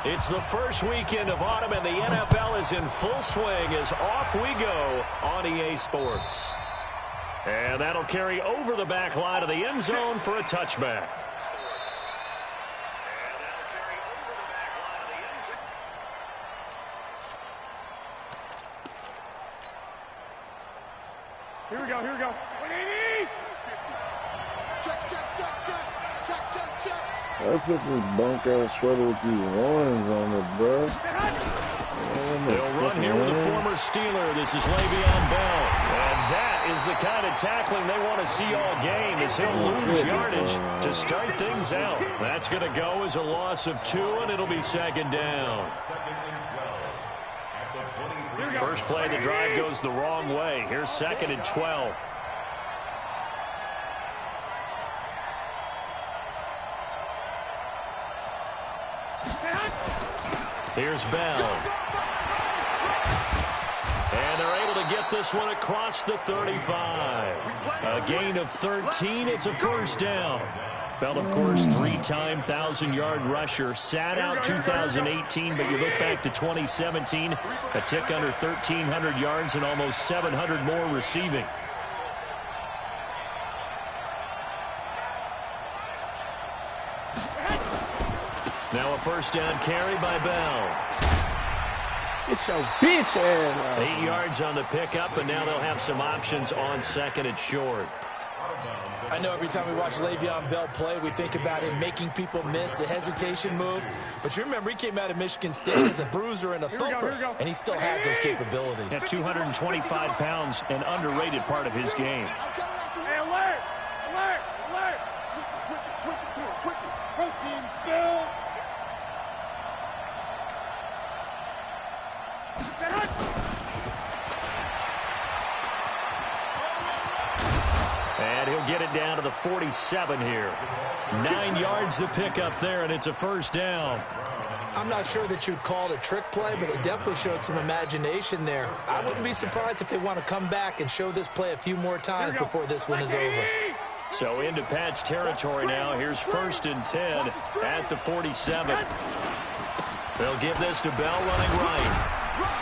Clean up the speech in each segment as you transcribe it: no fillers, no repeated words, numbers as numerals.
It's the first weekend of autumn, and the NFL is in full swing as off we go on EA Sports. And that'll carry over the back line of the end zone for a touchback. Here we go, here we go. I put this bunk-ass sweater with these warnings on it, bro. They'll run here with a former Steeler. This is Le'Veon Bell. And that is the kind of tackling they want to see all game, as he'll lose yardage to start things out. That's going to go as a loss of 2, and it'll be second down. First play of the drive goes the wrong way. Here's second and 12. Here's Bell. And they're able to get this one across the 35. A gain of 13. It's a first down. Bell, of course, 3-time 1,000-yard rusher. Sat out 2018, but you look back to 2017, a tick under 1,300 yards and almost 700 more receiving. Now a first down carry by Bell. It's your bitch ass. 8 yards on the pickup, and now they'll have some options on second and short. I know every time we watch Le'Veon Bell play, we think about him making people miss the hesitation move. But you remember, he came out of Michigan State as a bruiser and a thumper, and he still has those capabilities. At 225 pounds, an underrated part of his game. Hey, alert! Alert! Alert! Switch it, switch it. Protein spill. And he'll get it down to the 47 here. 9 yards to pick up there, and it's a first down. I'm not sure that you'd call it a trick play, but it definitely showed some imagination there. I wouldn't be surprised if they want to come back and show this play a few more times before this one is over. So into Pat's territory now. Here's first and 10 at the 47. They'll give this to Bell running right.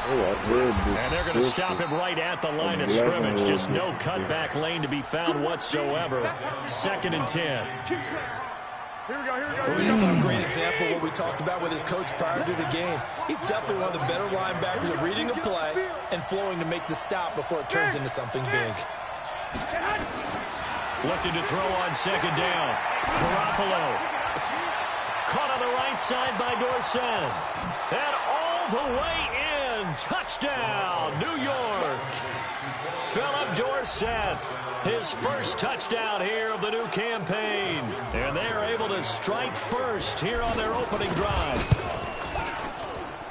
And they're going to stop him right at the line of scrimmage. Just no cutback lane to be found whatsoever. Second and 10. We just saw a great example of what we talked about with his coach prior to the game. He's definitely one of the better linebackers at reading a play and flowing to make the stop before it turns into something big. Looking to throw on second down. Garoppolo. Caught on the right side by Dorsett. And all the way in. Touchdown, New York. Philip Dorsett, his first touchdown here of the new campaign. And they're able to strike first here on their opening drive.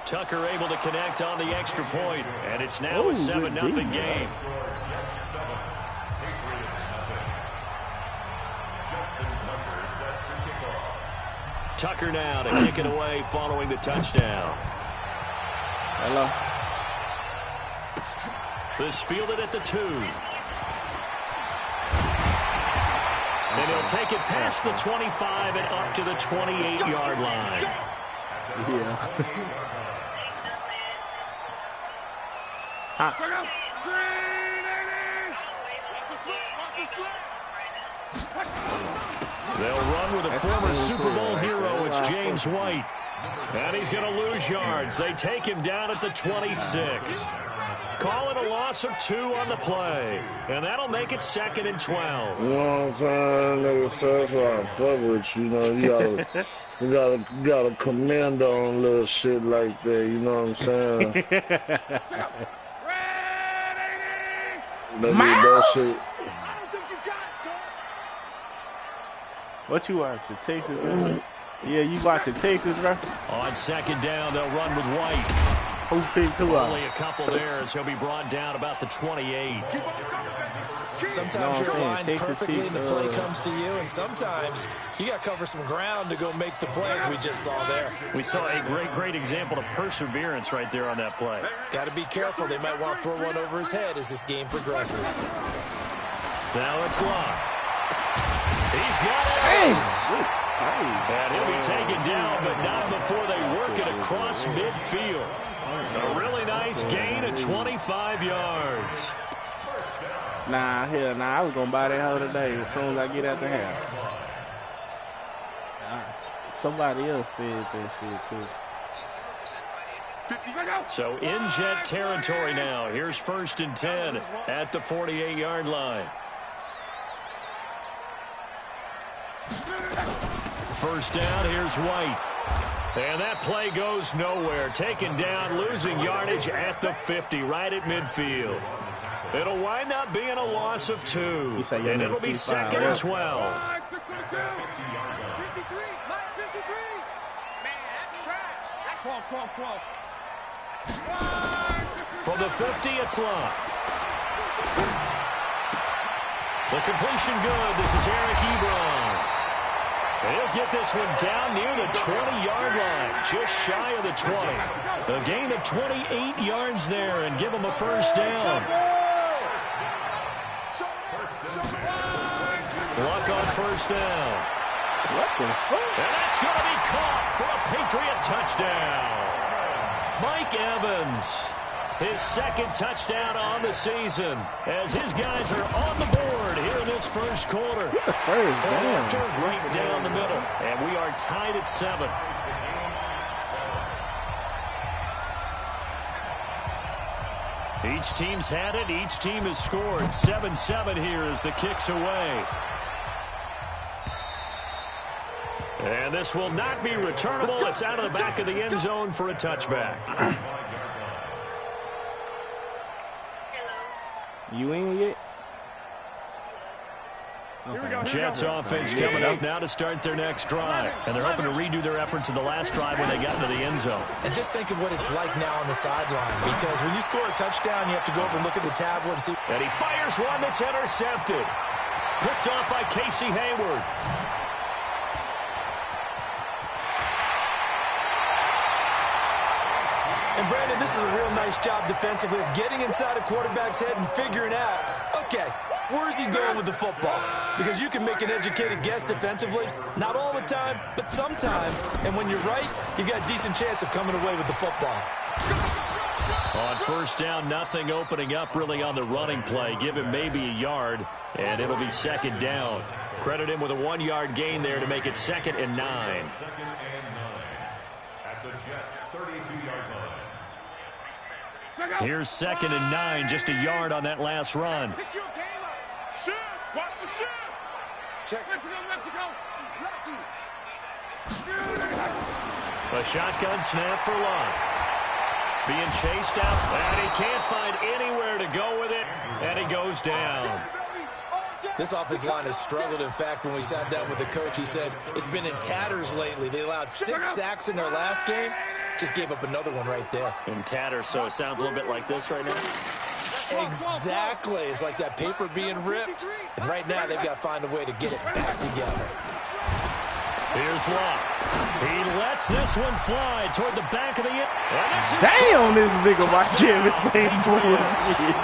Tucker able to connect on the extra point, and it's now a 7-0 game. Tucker now to kick it away following the touchdown. Hello. This fielded at the 2. And he'll take it past the 25 and up to the 28-yard line. Yeah. They'll run with a former Super Bowl hero. It's James White. And he's going to lose yards. They take him down at the 26. Call it a loss of 2 on the play. And that'll make it second and 12. You know what I'm saying? Nigga, so that's why I fuck with you. You know, you gotta command on little shit like that. You know what I'm saying? That shit. What you watching? Texas? Yeah, you watching Texas, bro? On second down, they'll run with White. Who picked who up? Only a couple there as he'll be brought down about the 28. Sometimes you're lined perfectly and the play comes to you, and sometimes you got to cover some ground to go make the plays we just saw there. We saw a great example of perseverance right there on that play. Got to be careful. They might want to throw one over his head as this game progresses. Now it's Locke. He's got it. Hey. And he'll be taken down, but not before they work it across across midfield. A really nice gain of 25 yards. Nah, hell nah. I was going to buy that hoe today as soon as I get out the house. Somebody else said that shit, too. So in Jet territory now. Here's 1st and 10 at the 48-yard line. First down, here's White. And that play goes nowhere. Taken down, losing yardage at the 50, right at midfield. It'll wind up being a loss of 2. And it'll be 2nd and 12. From the 50, it's Love. The completion good. This is Eric Ebron. He'll get this one down near the 20-yard line, just shy of the 20. A gain of 28 yards there and give him a first down. Luck on first down. What the fuck? And that's going to be caught for a Patriot touchdown. Mike Evans, his 2nd touchdown on the season, as his guys are on the board here in this first quarter. First down. Right down the middle, and we are tied at 7. Each team's had it. Each team has scored. 7-7 here as the kick's away. And this will not be returnable. It's out of the back of the end zone for a touchback. You in yet? Okay. Jets offense coming up now to start their next drive. And they're hoping to redo their efforts in the last drive when they got into the end zone. And just think of what it's like now on the sideline, because when you score a touchdown, you have to go over and look at the tablet and see. And he fires one that's intercepted. Picked off by Casey Hayward. And Brandon, this is a real nice job defensively of getting inside a quarterback's head and figuring out, okay, where's he going with the football? Because you can make an educated guess defensively, not all the time, but sometimes. And when you're right, you got a decent chance of coming away with the football. On first down, nothing opening up really on the running play. Give him maybe a yard, and it'll be 2nd down. Credit him with a 1-yard gain there to make it 2nd and 9. At the Jets' 32-yard line. Here's 2nd and 9, just a yard on that last run. Pick your game up. Shoot. Watch the shoot. Check. Mexico. A shotgun snap for Love. Being chased out, and he can't find anywhere to go with it, and he goes down. This offensive line has struggled. In fact, when we sat down with the coach, he said it's been in tatters lately. They allowed 6 sacks in their last game. Just gave up another one right there. In tatters, so it sounds a little bit like this right now. Exactly. It's like that paper being ripped. And right now, they've got to find a way to get it back together. Here's Love. He lets this one fly toward the back of the end. Damn, this nigga Mike Evans saying bullshit.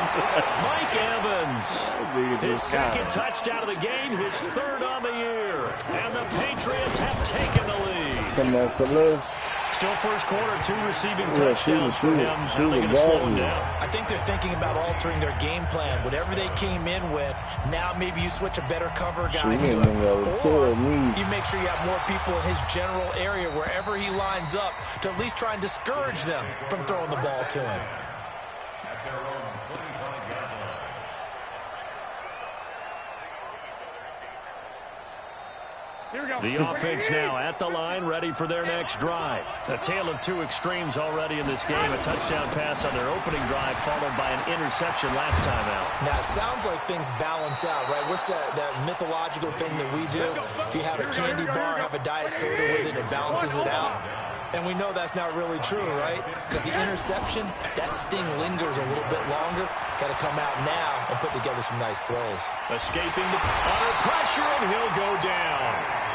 Mike Evans. His 2nd touchdown of the game, his 3rd on the year. And the Patriots have taken the lead. Come on, Khalil. Still first quarter, 2 receiving touchdowns for him. How are they going to slow him down? I think they're thinking about altering their game plan. Whatever they came in with, now maybe you switch a better cover guy to him. Or you make sure you have more people in his general area wherever he lines up to at least try and discourage them from throwing the ball to him. The offense now at the line, ready for their next drive. A tale of 2 extremes already in this game. A touchdown pass on their opening drive, followed by an interception last time out. Now, it sounds like things balance out, right? What's that mythological thing that we do? If you have a candy bar, have a diet soda with it, it balances it out. And we know that's not really true, right? Because the interception, that sting lingers a little bit longer. Got to come out now and put together some nice plays. Escaping under pressure, and he'll go down.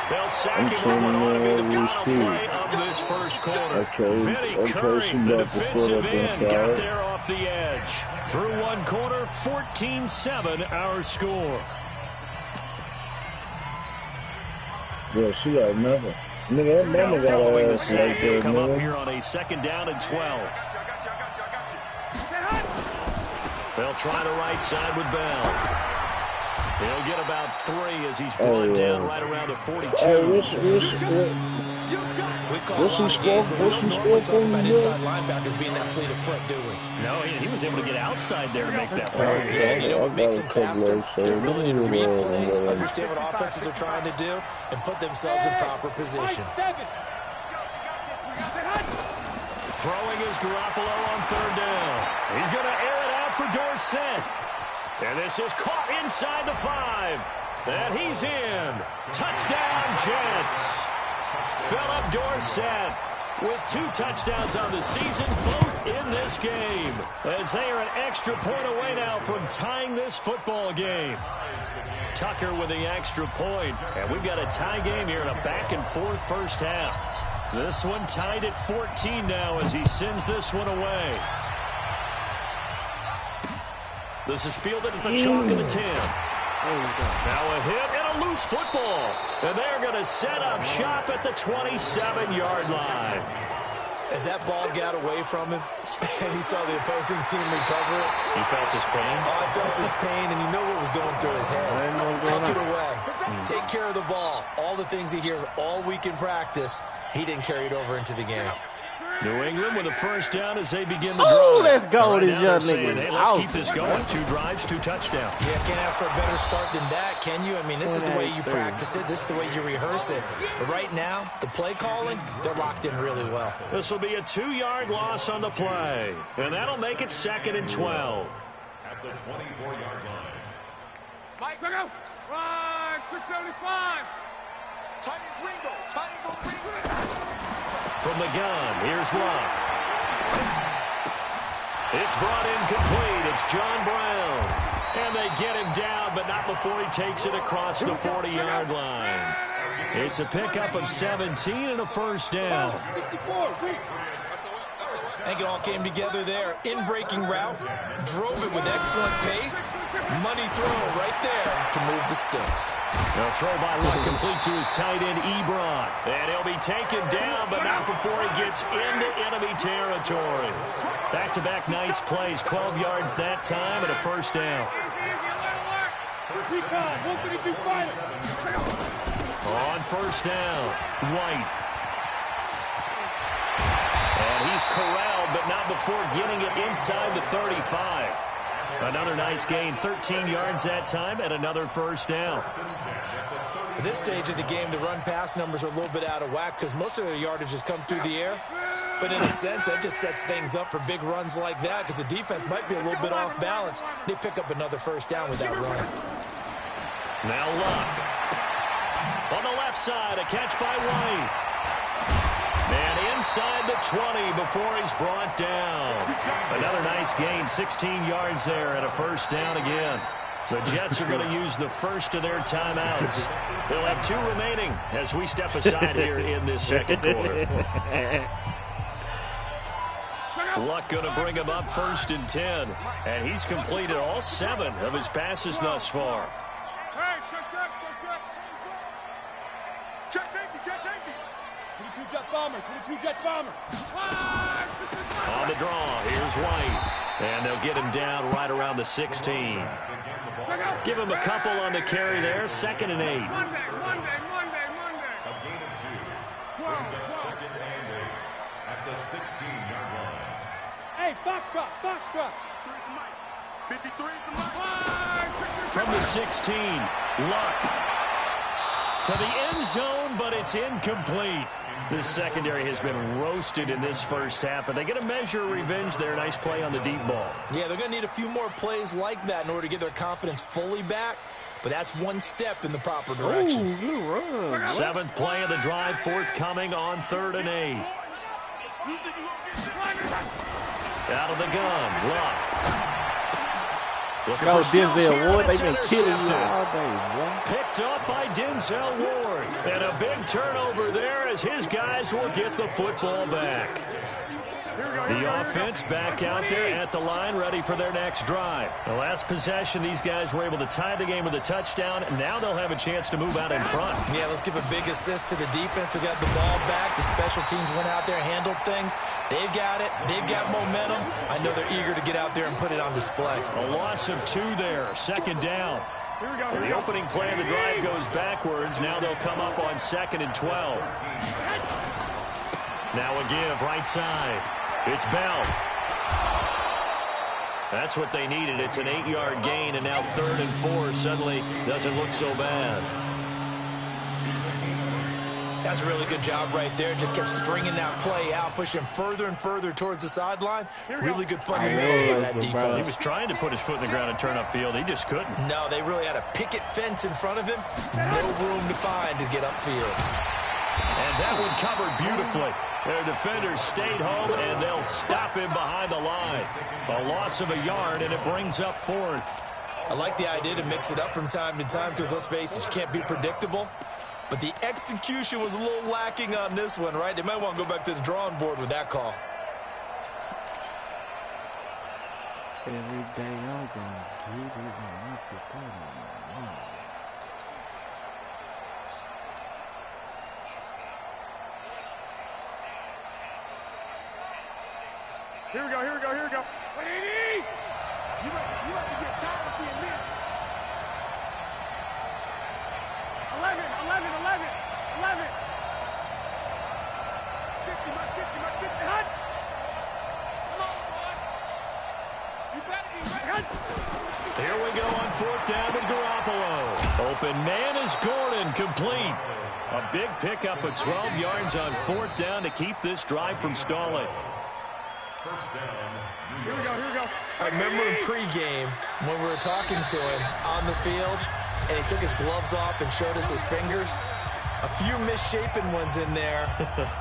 They'll sack him for what ought to be the final play of this first quarter. Vinny Curry, the defensive end, got there off the edge. Through 1 quarter, 14-7 our score. Yeah, she got nothing. Nigga, that Now mama got following her the ass sack, like they'll that, come up man. here on a 2nd down and 12. They'll try the right side with Bell. He'll get about 3 as he's brought down right around the 42. We call a lot of games, but we don't normally talk about inside linebackers being that fleet of foot, do we? No, he was able to get outside there to make that play. And you know what makes them faster? Their ability to read plays, understand what offenses are trying to do, and put themselves in proper position. Throwing is Garoppolo on 3rd down. He's going to air it out for Dorsett. And this is caught inside the 5. And he's in. Touchdown, Jets. Philip Dorsett with 2 touchdowns on the season, both in this game, as they are an extra point away now from tying this football game. Tucker with the extra point, and we've got a tie game here in a back-and-forth first half. This one tied at 14 now as he sends this one away. This is fielded at the chalk of the 10. Now a hit and a loose football. And they're going to set up shop at the 27-yard line. As that ball got away from him and he saw the opposing team recover it. You felt his pain? Oh, I felt his pain, and you know what was going through his head. Tuck it away. Take care of the ball. All the things he hears all week in practice, he didn't carry it over into the game. New England with a 1st down as they begin the drive. Oh, let's go, right this young saying, nigga. hey, let's keep this going. 2 drives, 2 touchdowns. Yeah, can't ask for a better start than that, can you? I mean, this is the way you practice it. This is the way you rehearse it. But right now, the play calling, they're locked in really well. This will be a 2-yard loss on the play. And that'll make it 2nd and 12. At the 24-yard line. Mike, check out. Run, 675. Chinese Ringo. Chinese on Ringo. From the gun, here's Luck. It's brought in complete. It's John Brown. And they get him down, but not before he takes it across the 40-yard line. It's a pickup of 17 and a 1st down. I think it all came together there. In-breaking route, drove it with excellent pace. Money throw right there to move the sticks. The throw by Luck complete to his tight end, Ebron. And he'll be taken down, but not before he gets into enemy territory. Back-to-back nice plays, 12 yards that time and a 1st down. On 1st down, White. And he's corralled, but not before getting it inside the 35. Another nice gain, 13 yards that time, and another 1st down. At this stage of the game, the run-pass numbers are a little bit out of whack because most of their yardage has come through the air. But in a sense, that just sets things up for big runs like that because the defense might be a little bit off balance. They pick up another 1st down with that run. Now Luck. On the left side, a catch by White. And inside the 20 before he's brought down. Another nice gain, 16 yards there and a 1st down again. The Jets are going to use the first of their timeouts. They'll have 2 remaining as we step aside here in this 2nd quarter. Luck going to bring him up 1st and 10. And he's completed all 7 of his passes thus far. Check safety, check safety. 22 jet bomber, 22 jet bomber. On the draw, here's White. And they'll get him down right around the 16. Give him a couple on the carry there, 2nd and 8. Monday. A gain of 2. Brings up 2nd and 8 at the 16-yard line. Hey, Foxtrot. 53 is the mic. From the 16, Luck. To the end zone, but it's incomplete. This secondary has been roasted in this first half, but they get a measure of revenge there. Nice play on the deep ball. Yeah, they're going to need a few more plays like that in order to get their confidence fully back, but that's one step in the proper direction. Ooh, good run. 7th play of the drive, forthcoming on 3rd and 8. Out of the gun, Luck. Looking Go for steals here, Denzel Ward. and They've it's been killing you intercepted. all day, boy. Picked up by Denzel Ward. And a big turnover there as his guys will get the football back. The offense back out there at the line, ready for their next drive. The last possession, these guys were able to tie the game with a touchdown. Now they'll have a chance to move out in front. Yeah, let's give a big assist to the defense who got the ball back. The special teams went out there, handled things. They've got it. They've got momentum. I know they're eager to get out there and put it on display. A loss of 2 there, second down. So the opening play of the drive goes backwards. Now they'll come up on 2nd and 12. Now a give, right side. It's Bell. That's what they needed. It's an 8-yard gain, and now 3rd and 4 suddenly doesn't look so bad. That's a really good job right there. Just kept stringing that play out, pushing further and further towards the sideline. Really good fundamentals by that defense. He was trying to put his foot in the ground and turn upfield. He just couldn't. No, they really had a picket fence in front of him. No room to find to get upfield. And that one covered beautifully. Their defenders stayed home, and they'll stop him behind the line. A loss of a yard, and it brings up 4th. I like the idea to mix it up from time to time because, let's face it, you can't be predictable. But the execution was a little lacking on this one, right? They might want to go back to the drawing board with that call. Every day I'm gonna get it and up to Here we go, here we go, here we go. Wait, you have to get tired of seeing this. 11. 50, my 50, hut. Come on, boy. You better be ready. Here we go on 4th down with Garoppolo. Open man is Gordon, complete. A big pickup of 12 yards on 4th down to keep this drive from stalling. Here we go. I remember in pregame when we were talking to him on the field, and he took his gloves off and showed us his fingers. A few misshapen ones in there,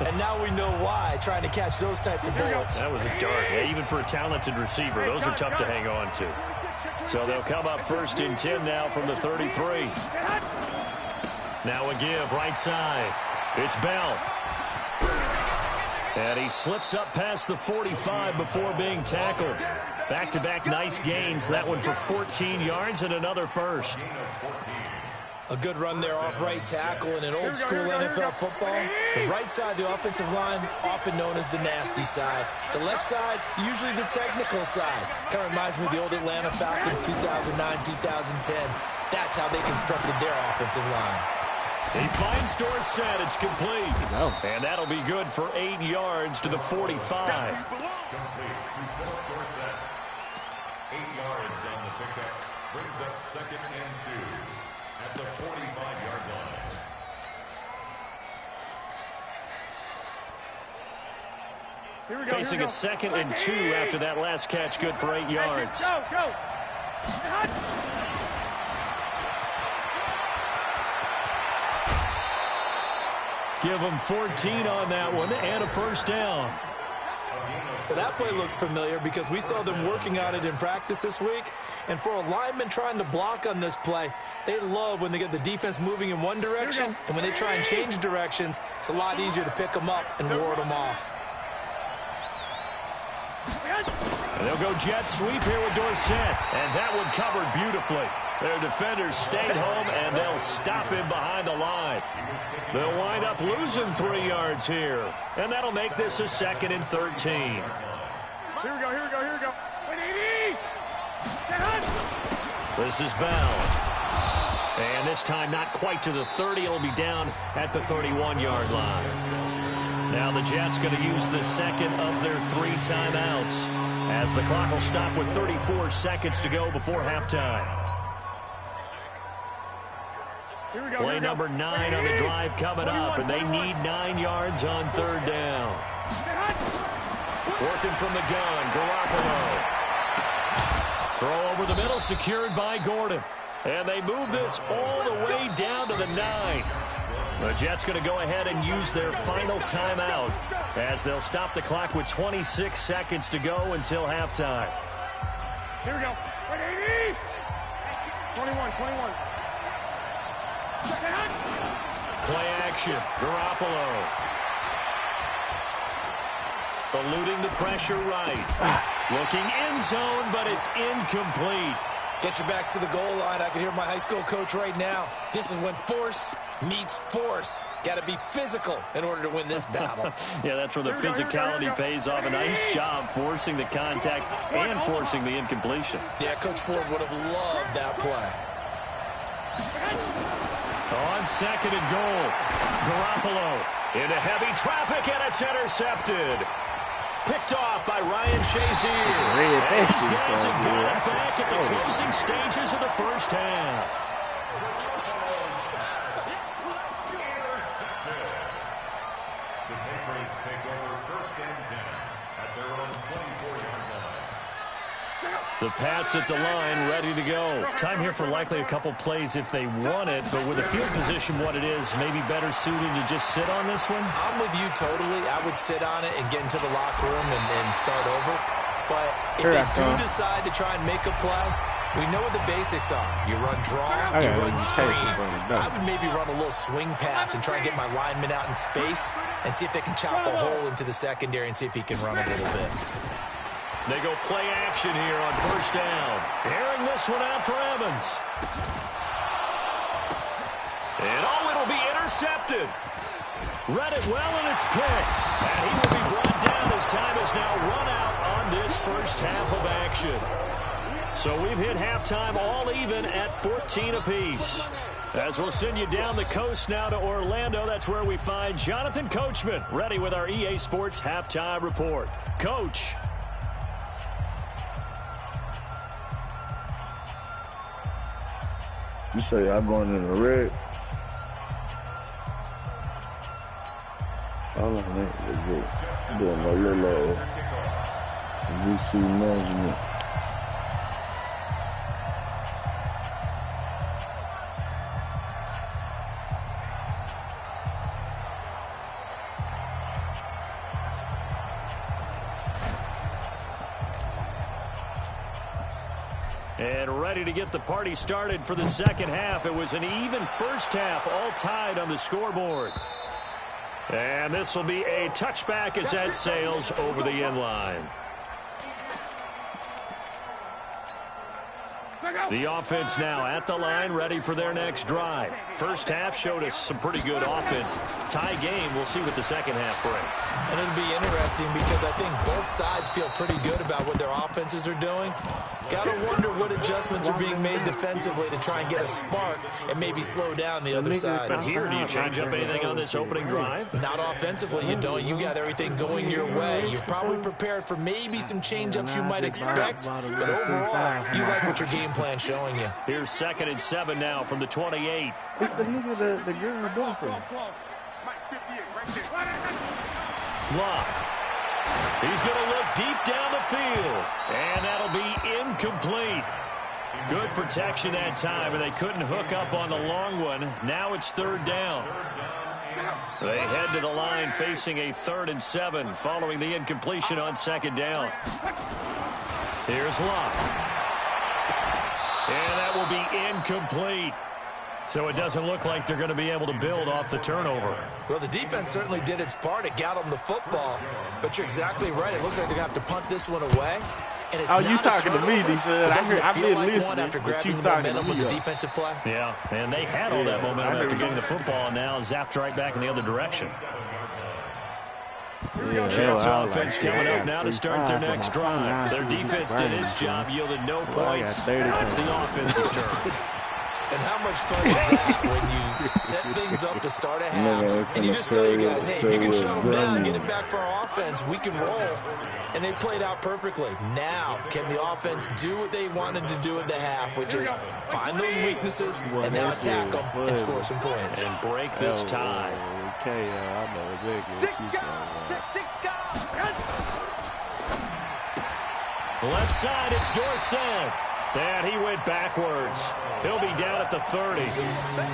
and now we know why, trying to catch those types of bullets. That was a dart. Yeah, even for a talented receiver, those are tough to hang on to. So they'll come up 1st and 10 now from the 33. Now a give, right side. It's Bell. And he slips up past the 45 before being tackled. Back-to-back nice gains. That one for 14 yards and another first. A good run there off right tackle in an old-school NFL football. The right side of the offensive line, often known as the nasty side. The left side, usually the technical side. Kind of reminds me of the old Atlanta Falcons 2009-2010. That's how they constructed their offensive line. He finds Dorsett. It's complete. go. And that'll be good for 8 yards to the 45. Complete to Dorsett. 8 yards on the pickup. Brings up 2nd and 2 at the 45-yard line. Here we go. Facing a 2nd and 2 after that last catch, good for 8 yards. Go. Give them 14 on that one and a 1st down. Well, that play looks familiar because we saw them working on it in practice this week. And for a lineman trying to block on this play, they love when they get the defense moving in one direction. And when they try and change directions, it's a lot easier to pick them up and ward them off. And they'll go jet sweep here with Dorsett. And that one covered beautifully. Their defenders stayed home, and they'll stop him behind the line. They'll wind up losing 3 yards here. And that'll make this a 2nd and 13. Here we go. Wait, This is Bell. And this time not quite to the 30. It'll be down at the 31-yard line. Now the Jets going to use the 2nd of their 3 timeouts as the clock will stop with 34 seconds to go before halftime. Play number 9 on the drive coming up, and they need 9 yards on 3rd down. Working from the gun, Garoppolo. Throw over the middle, secured by Gordon. And they move this all the way down to the 9. The Jets going to go ahead and use their final timeout as they'll stop the clock with 26 seconds to go until halftime. Here we go. 21. Play action, Garoppolo. Eluding the pressure right. Looking end zone, but it's incomplete. Get your backs to the goal line. I can hear my high school coach right now. This is when force meets force. Got to be physical in order to win this battle. Yeah, that's where the physicality pays off. A nice job forcing the contact and forcing the incompletion. Yeah, Coach Ford would have loved that play. On second and goal, Garoppolo into heavy traffic, and it's intercepted. Picked off by Ryan Shazier. And these guys have got it back at the closing stages of the first half. The Patriots take over first and 10 at their own 24-yard line. The Pats at the line, ready to go. Time here for likely a couple plays if they want it, but with the field position what it is, maybe better suited to just sit on this one? I'm with you totally. I would sit on it and get into the locker room and start over. But if they do decide to try and make a play, we know what the basics are. You run draw, you run screen. I would maybe run a little swing pass and try and get my lineman out in space and see if they can chop a hole into the secondary and see if he can run a little bit. They go play action here on first down. Airing this one out for Evans. And it'll be intercepted. Read it well, and it's picked. And he will be brought down as time is now run out on this first half of action. So we've hit halftime all even at 14 apiece. As we'll send you down the coast now to Orlando, that's where we find Jonathan Coachman ready with our EA Sports halftime report. Coach. You say I'm going in the red? All I think is just doing a little VC management. And ready to get the party started for the second half. It was an even first half, all tied on the scoreboard. And this will be a touchback as that sails over the end line. The offense now at the line, ready for their next drive. First half showed us some pretty good offense. Tie game, we'll see what the second half brings. And it'll be interesting because I think both sides feel pretty good about what their offenses are doing. Got to wonder what adjustments are being made defensively to try and get a spark and maybe slow down the other side. But here, do you change up anything on this opening drive? Not offensively, you don't. You got everything going your way. You've probably prepared for maybe some change-ups you might expect, but overall, you like what your game plan's showing you. Here's 2nd and 7 now from the 28. It's the nigga the girl boyfriend. Love. He's going to look deep down the field, and that'll be incomplete. Good protection that time, and they couldn't hook up on the long one. Now it's 3rd down. They head to the line facing a 3rd and 7 following the incompletion on 2nd down. Here's Love. And that will be incomplete. So it doesn't look like they're going to be able to build off the turnover. Well, the defense certainly did its part. It got them the football. But you're exactly right. It looks like they're going to have to punt this one away. And it's you talking to me, D-Shad. I've been listening, after but you grabbing the talking to momentum me. with the defensive play. Yeah, and they had all that momentum after getting the football, and now zapped right back in the other direction. Yeah, Jets offense coming up now to start their next drive. Their defense did its job, yielded no points. It's the offense's turn. And how much fun is that when you set things up to start a half, and you just tell you guys, hey, if you can shut them down, get it back for our offense, we can roll. And they played out perfectly. Now, can the offense do what they wanted to do at the half, which is find those weaknesses and now attack them and score some points. And break this tie. Okay, I know exactly what you Left side, it's Dorsett. And he went backwards. He'll be down at the 30.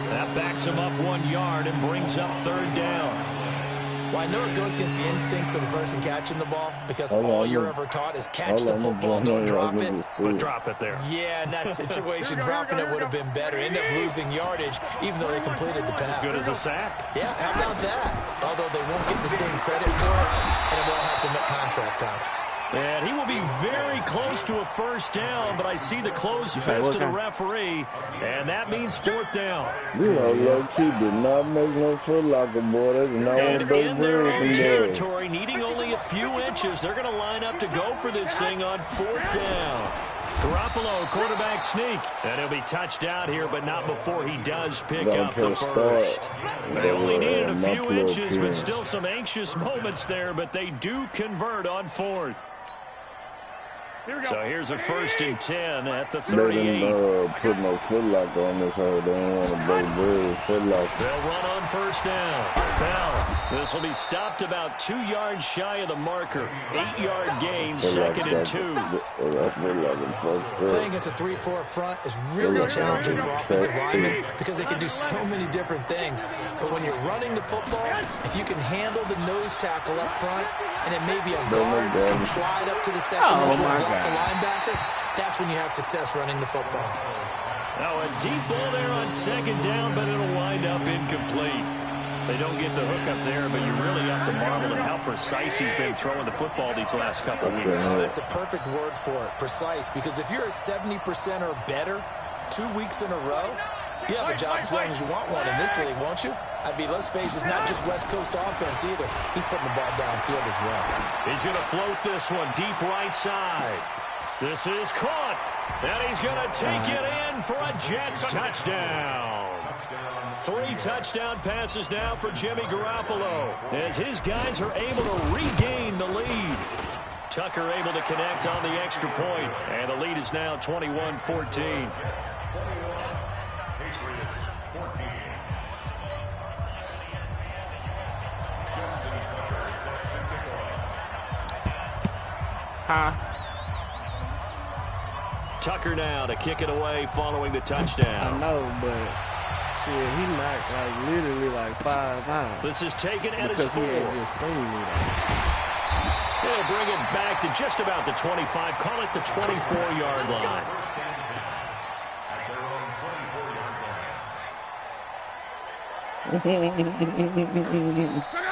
That backs him up 1 yard and brings up 3rd down. Well, I know it goes against the instincts of the person catching the ball because all you're ever taught is catch the football, don't drop it. But drop it there. Yeah, in that situation, dropping it would have been better. End up losing yardage, even though they completed the pass. As good as a sack. Yeah, how about that? Although they won't get the same credit for it, and it will have to make contract track time. And he will be very close to a first down, but I see the closed fist of the referee, and that means 4th down. You know, low-key did not make no Foot Locker, boy. They did not want to break in their own bread territory, needing only a few inches, they're going to line up to go for this thing on 4th down. Garoppolo, quarterback sneak. And he'll be touched out here, but not before he does pick up the first. They only needed a few inches, but still some anxious moments there, but they do convert on 4th. So here's a 1st and 10 at the 38. They didn't put no Foot Locker on this hole. They don't want to break bread. Foot Locker. They'll run on 1st down. Bell. This will be stopped about 2 yards shy of the marker. 8-yard gain, 2nd and 2. Playing against a 3-4 front is really challenging for offensive linemen because they can do so many different things. But when you're running the football, if you can handle the nose tackle up front, and it may be a guard and slide up to the second level and block a linebacker, that's when you have success running the football. Now a deep ball there on 2nd down, but it'll wind up incomplete. They don't get the hook up there, but you really have to marvel at how precise he's been throwing the football these last couple of weeks. Oh, that's a perfect word for it, precise, because if you're at 70% or better 2 weeks in a row, you have a job as long as you want one in this league, won't you? I mean, let's face it, it's not just West Coast offense either. He's putting the ball downfield as well. He's going to float this one deep right side. This is caught, and he's going to take it in for a Jets touchdown. 3 touchdown passes now for Jimmy Garoppolo as his guys are able to regain the lead. Tucker able to connect on the extra point, and the lead is now 21-14. Tucker now to kick it away following the touchdown. I know, but shit, he knocked like literally like 5 times. This is taken at his 4. He ain't just seen me. They'll bring it back to just about the 25. Call it the 24-yard line.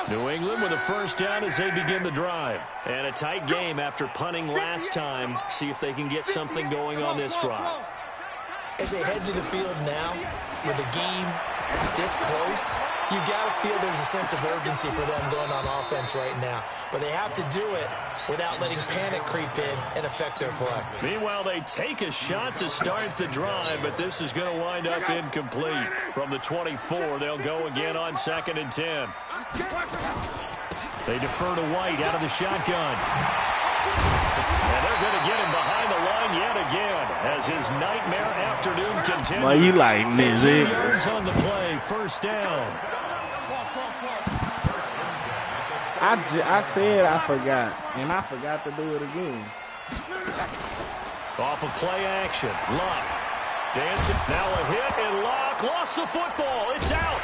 New England with a first down as they begin the drive. And a tight game after punting last time. See if they can get something going on this drive. As they head to the field now, with the game this close, you got to feel there's a sense of urgency for them going on offense right now. But they have to do it without letting panic creep in and affect their play. Meanwhile, they take a shot to start the drive, but this is going to wind up incomplete. From the 24, they'll go again on 2nd and 10. They defer to White out of the shotgun. And they're going to get him behind the line yet again as his nightmare afternoon continues. Well, you like this, 15 yards on the play, first down. I said I forgot, and I forgot to do it again. Off of play action, Luck. Dancing, now a hit, and Luck lost the football. It's out.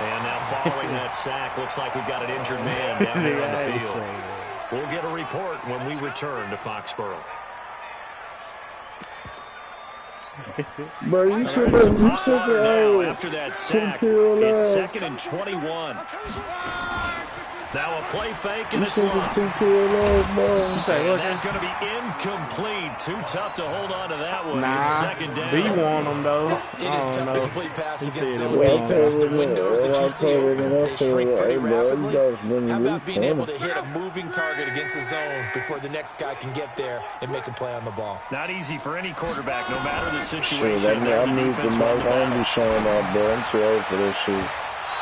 And now following that sack, looks like we've got an injured man down there on the field. We'll get a report when we return to Foxborough. Bro, you took it after that sack, it's 2nd and 21. Now a play fake, and it's Luck. And that's going to be incomplete. Too tough to hold on to that one. It's 2nd down. Do you want them, though? It is tough to complete passes against zone defense. The windows that you see open, they shrink pretty rapidly. How about being able to hit a moving target against a zone before the next guy can get there and make a play on the ball? Not easy for any quarterback, no matter the situation. I need the Mike Andy showing out, bro. I'm too old for this shit.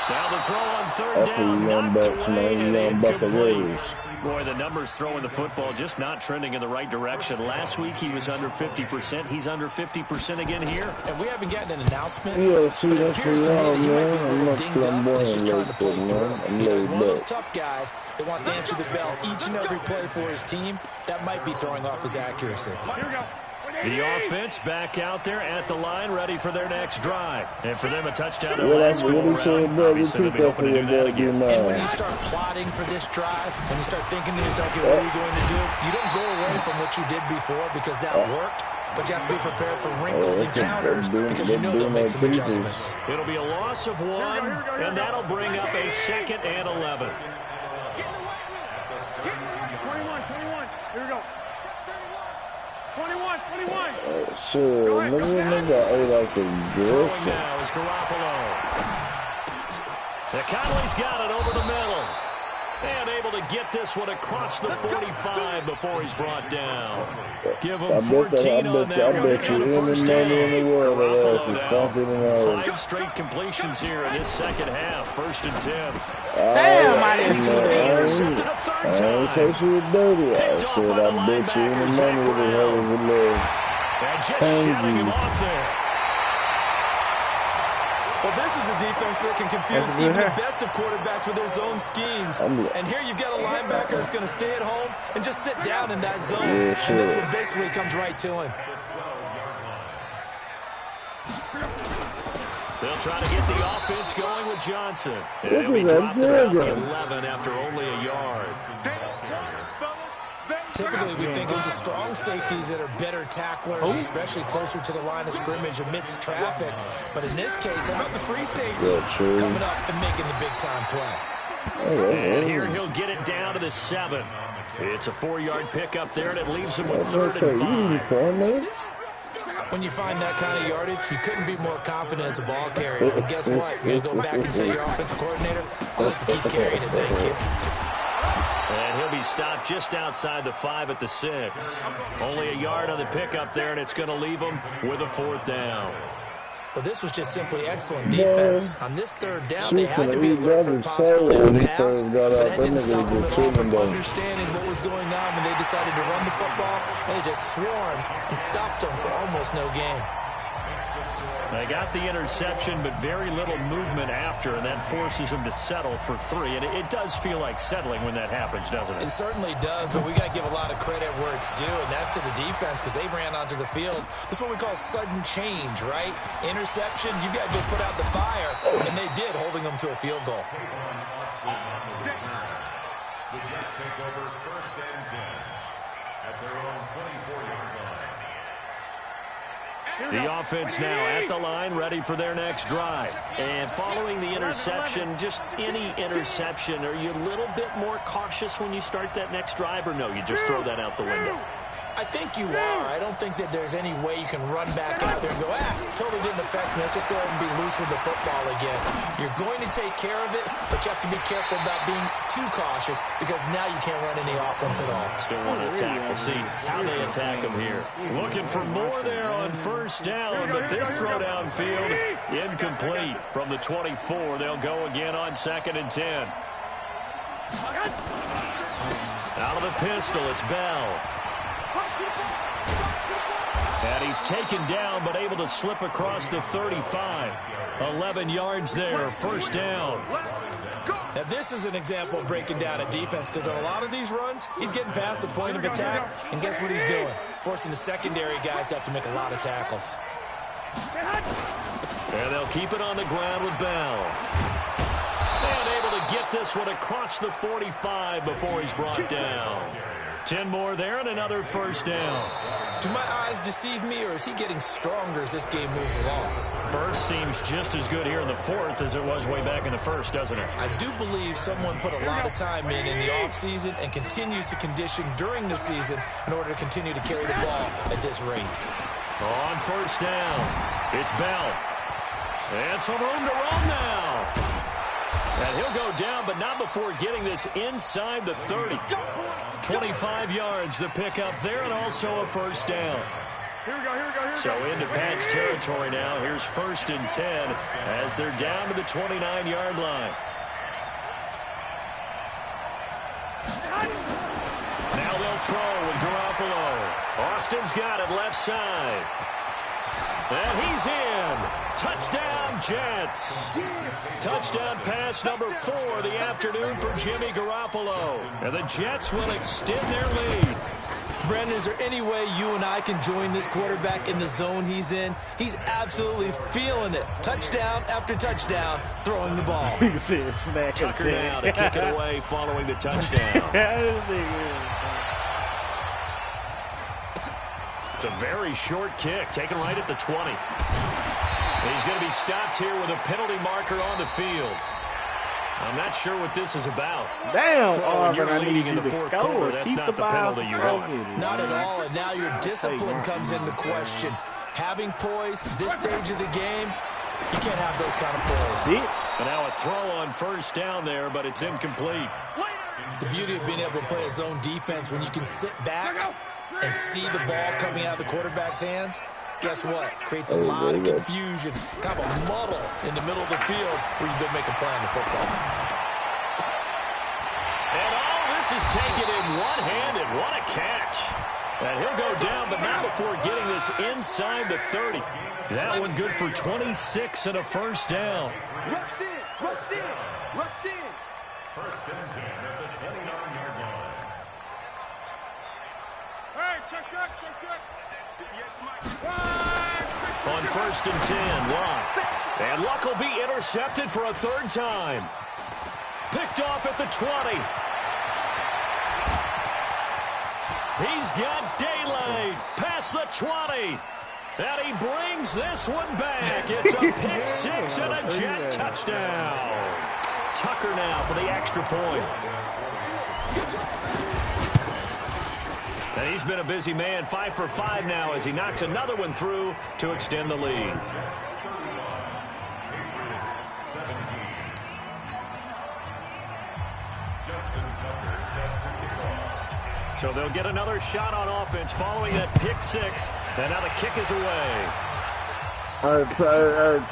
Now the throw on 3rd down, knocked away and incomplete. Boy, the numbers throwing the football just not trending in the right direction. Last week he was under 50%. He's under 50% again here. And we haven't gotten an announcement, Yeah, see, but it that's appears to me that he might be a little dinged up, and he's just trying to pull through. You know, he's one of those tough guys that wants to answer the bell each and every play for his team. That might be throwing off his accuracy. Here we go. The offense back out there at the line, ready for their next drive. And for them, a touchdown their last go-around. Obviously, they'll be hoping to do that again. And when you start plotting for this drive, when you start thinking to yourself, okay, what are you going to do? You don't go away from what you did before because that worked. But you have to be prepared for wrinkles and counters because you know they'll make some adjustments. It'll be a loss of 1, and that'll bring up a 2nd and 11. Here we go. 21. Shit, nigga ate like a girl. Throwing now is Garoppolo. Conley's got it over the middle. And able to get this one across the 45 before he's brought down. Give him 14 on that one and a first down. Garoppolo now 5 straight completions here in this second half. 1st and 10. Damn, I didn't see that. Intercepted a third time. Case you were dirty. I Picked off said by I the bet you any linebackers, money with a hell of a little. And just shutting him off there. Well, this is a defense that can confuse even the best of quarterbacks with their zone schemes. And here you've got a linebacker that's going to stay at home and just sit down in that zone. Yeah, and this one basically comes right to him. They'll try to get the offense going with Johnson. And he'll be dropped at about the 11 after only a yard. Typically, we think it's the strong safeties that are better tacklers, especially closer to the line of scrimmage amidst traffic. But in this case, how about the free safety coming up and making the big-time play? And here he'll get it down to the 7. It's a 4-yard pickup there, and it leaves him with 3rd and 5. When you find that kind of yardage, you couldn't be more confident as a ball carrier. And guess what? You're going to go back and tell your offensive coordinator, I'd like to keep carrying it, thank you. And he'll be stopped just outside the 5 at the 6. Only a yard on the pickup there, and it's going to leave him with a 4th down. Well, this was just simply excellent defense. On this 3rd down, they had to be alert for the possibility of a pass, but that didn't stop them at all from understanding what was going on when they decided to run the football, and they just swarmed and stopped them for almost no gain. They got the interception, but very little movement after, and that forces them to settle for 3. And it does feel like settling when that happens, doesn't it? It certainly does, but we got to give a lot of credit where it's due, and that's to the defense because they ran onto the field. This is what we call sudden change, right? Interception, you got to go put out the fire, and they did, holding them to a field goal. The Jets take over 1st and 10 at their own 24-yard line. The offense now at the line, ready for their next drive. And following the interception, just any interception, are you a little bit more cautious when you start that next drive, or no, you just throw that out the window? I think you are. I don't think that there's any way you can run back out there and go, totally didn't affect me. Let's just go ahead and be loose with the football again. You're going to take care of it, but you have to be careful about being too cautious because now you can't run any offense at all. Still want to attack. We'll see how they attack him here. Looking for more there on 1st down, but this throw downfield incomplete. From the 24, they'll go again on 2nd and 10. Out of the pistol, it's Bell. And he's taken down, but able to slip across the 35. 11 yards there, 1st down. Now, this is an example of breaking down a defense because on a lot of these runs, he's getting past the point of attack, and guess what he's doing? Forcing the secondary guys to have to make a lot of tackles. And they'll keep it on the ground with Bell. And able to get this one across the 45 before he's brought down. 10 more there and another 1st down. Do my eyes deceive me, or is he getting stronger as this game moves along? Burst seems just as good here in the 4th as it was way back in the 1st, doesn't it? I do believe someone put a lot of time in the offseason and continues to condition during the season in order to continue to carry the ball at this rate. On 1st down, it's Bell. And some room to run now. And he'll go down, but not before getting this inside the 30. 25 yards the pickup there, and also a 1st down. So into Pat's territory now. Here's 1st and 10 as they're down to the 29-yard line. Now they'll throw with Garoppolo. Austin's got it left side. And he's in. Touchdown, Jets. Touchdown pass number 4 of the afternoon for Jimmy Garoppolo. And the Jets will extend their lead. Brandon, is there any way you and I can join this quarterback in the zone he's in? He's absolutely feeling it. Touchdown after touchdown, throwing the ball. Tucker now to kick it away following the touchdown. It's a very short kick, taken right at the 20. He's going to be stopped here with a penalty marker on the field. I'm not sure what this is about. Damn, Well, Auburn, I need in you the to fourth score. quarter, that's Keep not the the ball. penalty you want. Not at all, and now your discipline comes into question. Having poise this stage of the game, you can't have those kind of plays. But now a throw on first down there, but it's incomplete. The beauty of being able to play a zone defense when you can sit back and see the ball coming out of the quarterback's hands, guess what? Creates a lot of confusion, kind of a muddle in the middle of the field where you go make a play on the football. And all this is taken in one-handed. What a catch. And he'll go down, but not before getting this inside the 30. That one good for 26 and a first down. Rush in, rush in, rush in. First and 10 at the 29-yard line. Hey, check that, check that. On first and 10, Luck. And Luck will be intercepted for a third time. Picked off at the 20. He's got daylight past the 20. And he brings this one back. It's a pick six and a Jet touchdown. Tucker now for the extra point. And he's been a busy man, 5 for 5 now as he knocks another one through to extend the lead. So they'll get another shot on offense following that pick six. And now the kick is away.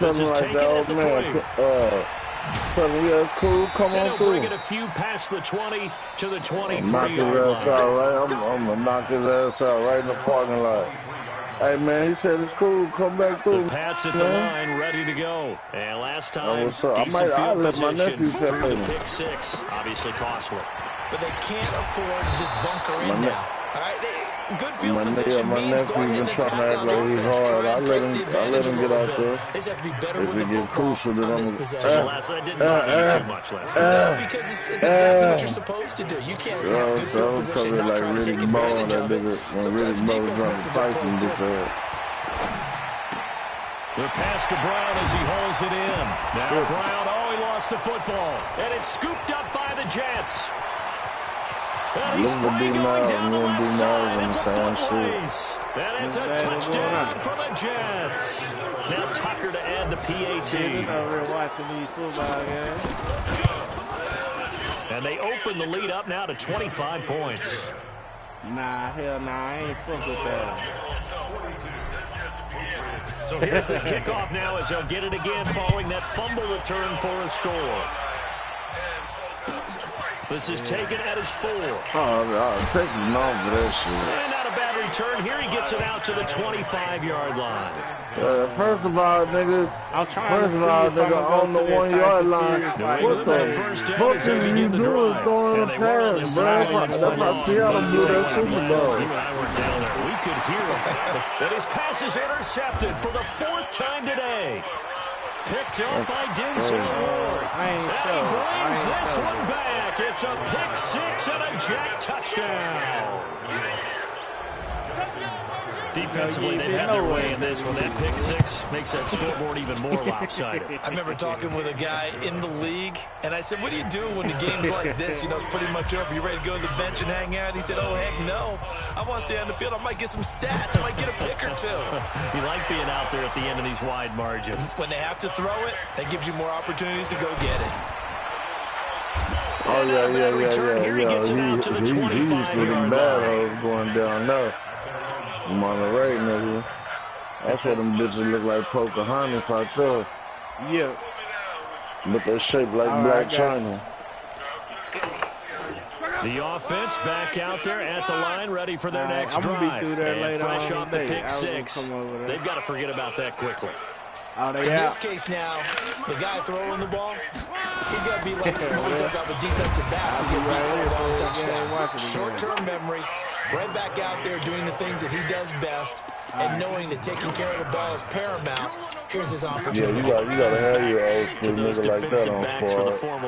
This is taken at the 20. Tell me, yeah, cool. Come on through. Bring it a few past the 20 to the 23-yard knock his ass out, right? I'm going to knock his ass out right in the parking lot. Hey, man, he said it's cool. Come back through. The Pats at the line, ready to go. And last time, what's up? decent field position for tell the me. pick six. Obviously costly. But they can't afford to just bunker in now. All right, good field position means go ahead and attack on offense. Try and press the advantage a little bit. They just have to be better with the football on this possession. That didn't bother you too much last time. No, because it's exactly what you're supposed to do. You can't have good field position, not try to take advantage of it. Sometimes defense makes a good play, too. The pass to Brown as he hauls it in. Now Brown, he lost the football. And it's scooped up by the Jets. And he's free going down the left side. It's a foot race. And it's a touchdown for the Jets. Now Tucker to add the PAT. We're watching these football games. And they open the lead up now to 25 points. Nah, hell nah, I ain't fuck with that. So here's the kickoff now as they'll get it again following that fumble return for a score. This is taken at his 4. Take him off for that shit. And not a bad return. Here he gets it out to the 25-yard line. First of all, nigga, I'm trying on the 1-yard line. What the first down fuck is how are you you begin the doing drive. throwing And a they were on the pass, bro? sidelines That's for how long. Seattle blew that Super You Bowl. and I weren't down there. We could hear him. But his pass is intercepted for the 4th time today. Picked up by Denzel Ward. And he brings this one back. It's a pick six and a Jet touchdown. Defensively, they've had their way in this one. That pick six makes that scoreboard even more lopsided. I remember talking with a guy in the league, and I said, what do you do when the game's like this? You know, it's pretty much over. You ready to go to the bench and hang out? He said, oh, heck no. I want to stay on the field. I might get some stats. I might get a pick or two. You like being out there at the end of these wide margins. When they have to throw it, that gives you more opportunities to go get it. Oh, yeah. Here he gets it out to the 25-yard line. Going down there. Monterey, nigga. That's what them bitches look like Pocahontas right there. Yeah. But they're shaped like Black China. The offense back out there at the line, ready for their next drive. And fresh off the pick six, they've got to forget about that quickly. In this case now, the guy throwing the ball, he's got to be like when we talk about the defensive backs who get beat for a long touchdown. Short-term memory, right back out there doing the things that he does best, and knowing that taking care of the ball is paramount. Here's his opportunity. Yeah, you gotta have your old For those nigga like that defensive on backs for the squad.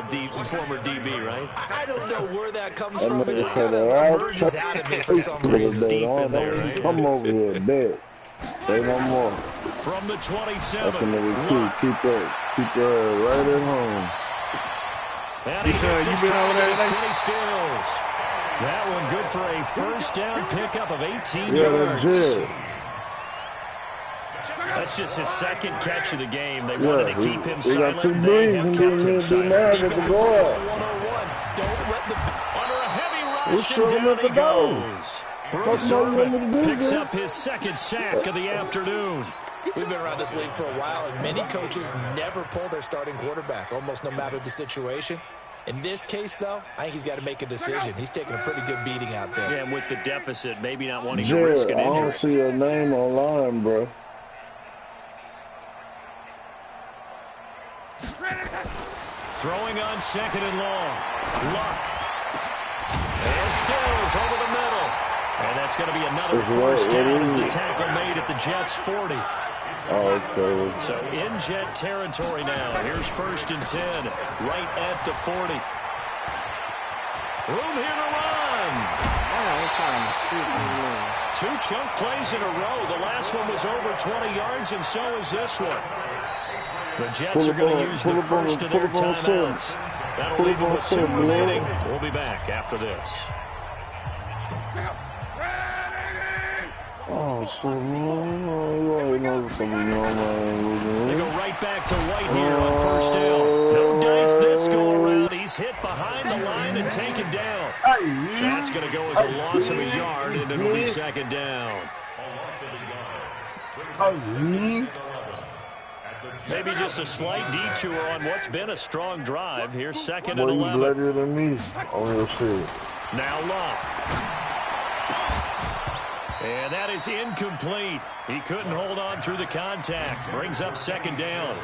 former DB, right? I don't know where that comes from. It just kind of emerges out of me for some reason. Deep in there, right? Come over here, bet. Say no more. From the 27. That's another key. Keep that right at home. And he son, hits you his been over there target. It's today? Kenny Stills. That one good for a first down pickup of 18 Yeah, yards. that's it. That's just his second catch of the game. They Yeah, wanted to keep him he got silent. 2 They breeds have and kept didn't him do silent. mad at the Defensive guard. football 101. Don't let the... Under a heavy Who's rush, and showing down up he the dog? goes. Bruce That's what you want me to Irvin do, picks man. up his second sack of the afternoon. We've been around this league for a while, and many coaches never pull their starting quarterback, almost no matter the situation. In this case, though, I think he's got to make a decision. He's taking a pretty good beating out there. Yeah, and with the deficit, maybe not wanting to risk Jared, an I injury. don't see your name online, bro. Throwing on second and long. Luck. And Stills over the middle. And that's going to be another first down as the tackle made at the Jets' 40. Oh, okay. So in Jet territory now. Here's 1st and 10, right at the 40. Room here to run. Two chunk plays in a row. The last one was over 20 yards, and so is this one. The Jets are going to use the first of their timeouts. That'll leave them with 2 remaining. We'll be back after this. Oh, so you already know something on They go right back to White here on 1st down. No dice this go around. He's hit behind the line and taken down. That's going to go as a loss of a yard, and it'll be 2nd down. Maybe just a slight detour on what's been a strong drive. Here's 2nd and Boy, you 11. bloodier than me on your shit. Now Locke. And that is incomplete. He couldn't hold on through the contact. Brings up 2nd down.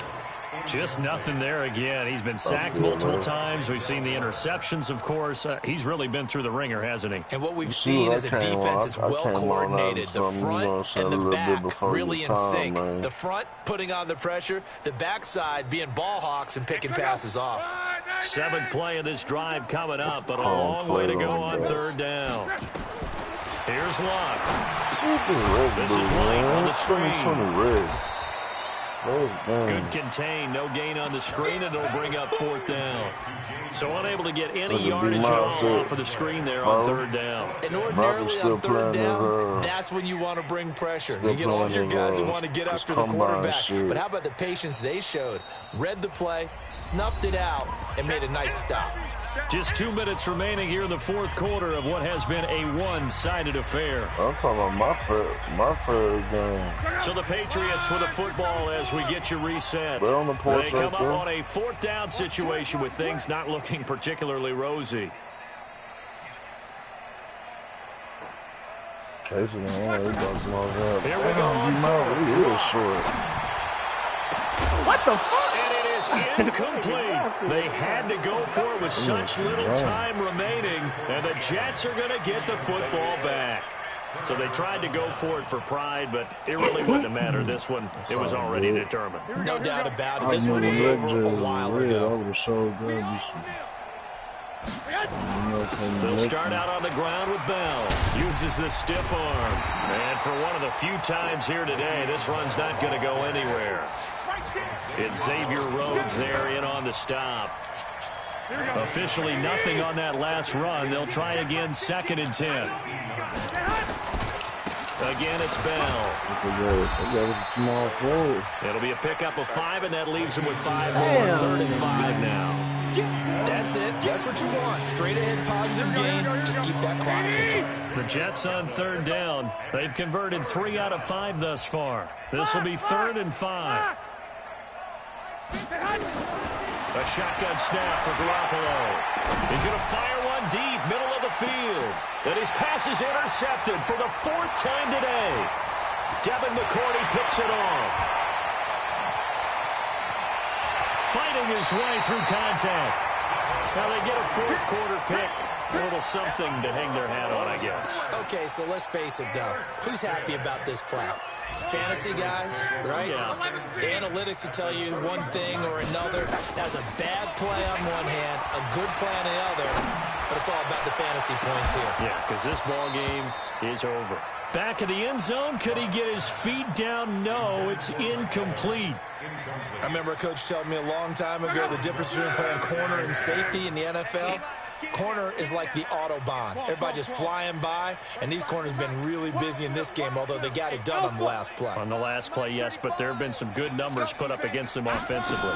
Just nothing there again. He's been sacked multiple times. We've seen the interceptions, of course. He's really been through the ringer, hasn't he? And what we've seen is a defense that's well-coordinated. The front and the back really in sync. The front putting on the pressure. The backside being ball hawks and picking passes off. 7th play of this drive coming up, but a long way to go on 3rd down. Here's Locke. This is White on the screen. Good contain, no gain on the screen, and it'll bring up 4th down. So unable to get any yardage at all off of the screen there on 3rd down. And ordinarily on 3rd down, that's when you want to bring pressure. You get all of your guys who want to get after the quarterback. But how about the patience they showed? Read the play, snuffed it out, and made a nice stop. Just 2 minutes remaining here in the 4th quarter of what has been a one-sided affair. I'm talking about my first game. So the Patriots with the football as we get you reset. They're on the porch They come right up there. on a 4th down situation with things not looking particularly rosy. Chasing him, he about to knock out. Here we go on He is short. What the fuck? And it is incomplete. They had to go for it with such little time remaining, and the Jets are going to get the football back. So they tried to go for it for pride, but it really wouldn't have mattered. This one, it was already determined. No doubt about it. This one was over a while ago. They'll start out on the ground with Bell. Uses the stiff arm. And for one of the few times here today, this run's not going to go anywhere. It's Xavier Rhodes there in on the stop. Officially nothing on that last run. They'll try again, 2nd and 10. Again, it's Bell. It'll be a pickup of 5, and that leaves them with 5 more. 3rd and 5 now. That's it. That's what you want. Straight ahead positive gain. Just keep that clock ticking. The Jets on 3rd down. They've converted 3 out of 5 thus far. This will be 3rd and 5. A shotgun snap for Garoppolo. He's going to fire one deep, middle of the field. And his pass is intercepted for the 4th time today. Devin McCourty picks it off. Fighting his way through contact. Now they get a 4th quarter pick. A little something to hang their hat on, I guess. Okay, so let's face it, though. Who's happy about this play? Fantasy guys, right? Yeah. The analytics will tell you one thing or another. That's a bad play on one hand, a good play on the other, but it's all about the fantasy points here. Yeah, because this ball game is over. Back of the end zone. Could he get his feet down? No, it's incomplete. I remember a coach telling me a long time ago the difference between playing corner and safety in the NFL. Corner is like the Autobahn. Everybody just flying by, and these corners have been really busy in this game, although they got it done on the last play. On the last play, yes, but there have been some good numbers put up against them offensively.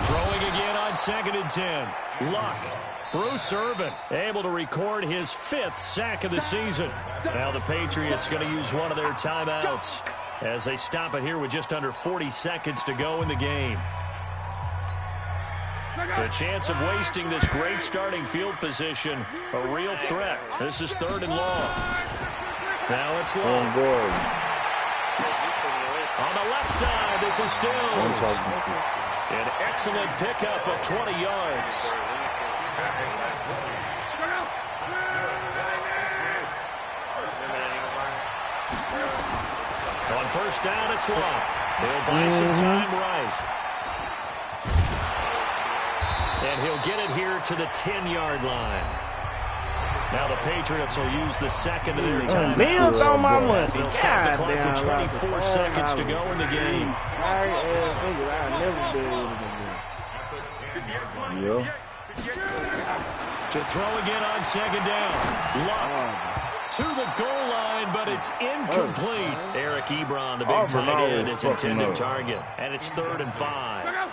Throwing again on 2nd and 10. Luck. Bruce Irvin able to record his 5th sack of the season. Now the Patriots going to use one of their timeouts as they stop it here with just under 40 seconds to go in the game. The chance of wasting this great starting field position, a real threat. This is 3rd and long. Now it's long. On the left side, this is Stills. An excellent pickup of 20 yards. On 1st down, it's Luck. He'll buy some time right. And he'll get it here to the 10-yard line. Now the Patriots will use the 2nd of their time. They'll stop the clock with 24 seconds to go in the game. To throw again on 2nd down. Luck to the goal line, but it's incomplete. Eric Ebron, the big tight end, is intended target. And it's 3rd and 5.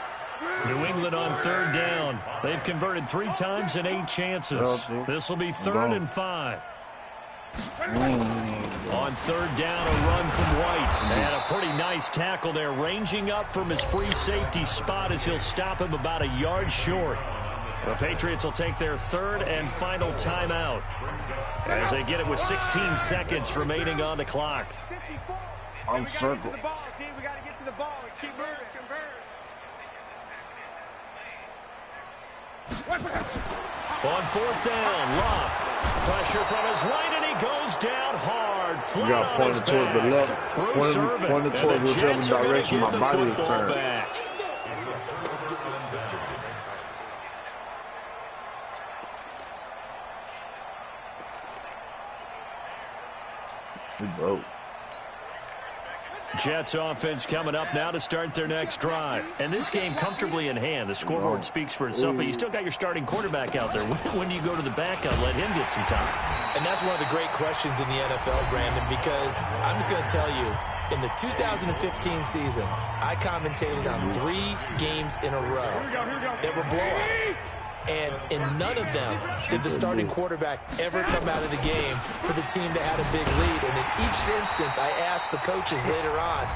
New England on 3rd down. They've converted 3 times in 8 chances. This will be 3rd and 5. On 3rd down, a run from White. And a pretty nice tackle there, ranging up from his free safety spot as he'll stop him about a yard short. The Patriots will take their 3rd and final timeout as they get it with 16 seconds remaining on the clock. I'm circled. We got to get to the ball. Let's keep moving. On 4th down, Luck. Pressure from his right, and he goes down hard. You got pointed towards the left, pointed towards whichever direction my body is turned. Back. He broke. Jets offense coming up now to start their next drive. And this game comfortably in hand. The scoreboard speaks for itself, but you still got your starting quarterback out there. When do you go to the backup, let him get some time? And that's one of the great questions in the NFL, Brandon, because I'm just going to tell you, in the 2015 season, I commentated on 3 games in a row that were blowouts. And in none of them did the starting quarterback ever come out of the game for the team that had a big lead. And in each instance, I asked the coaches later on,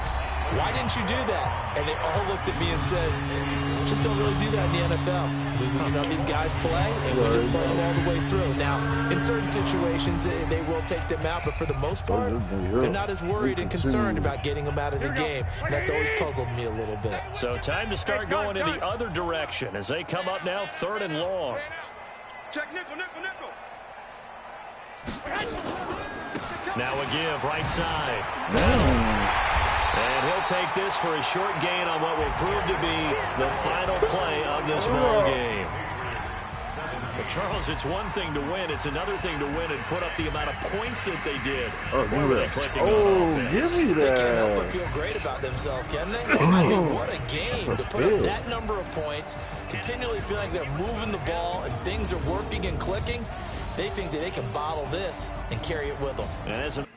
why didn't you do that? And they all looked at me and said, just don't really do that in the NFL. You know, these guys play, and we just play them all the way through. Now, in certain situations, they will take them out, but for the most part, they're not as worried and concerned about getting them out of the game. And that's always puzzled me a little bit. So time to start going in the other direction as they come up now 3rd and long. Check nickel. Now a give, right side. And he'll take this for a short gain on what will prove to be the final play of this ball game. But Charles, it's one thing to win. It's another thing to win and put up the amount of points that they did. Give me that. They can't help but feel great about themselves, can they? I mean, what a game to put up that number of points, continually feeling like they're moving the ball and things are working and clicking. They think that they can bottle this and carry it with them. And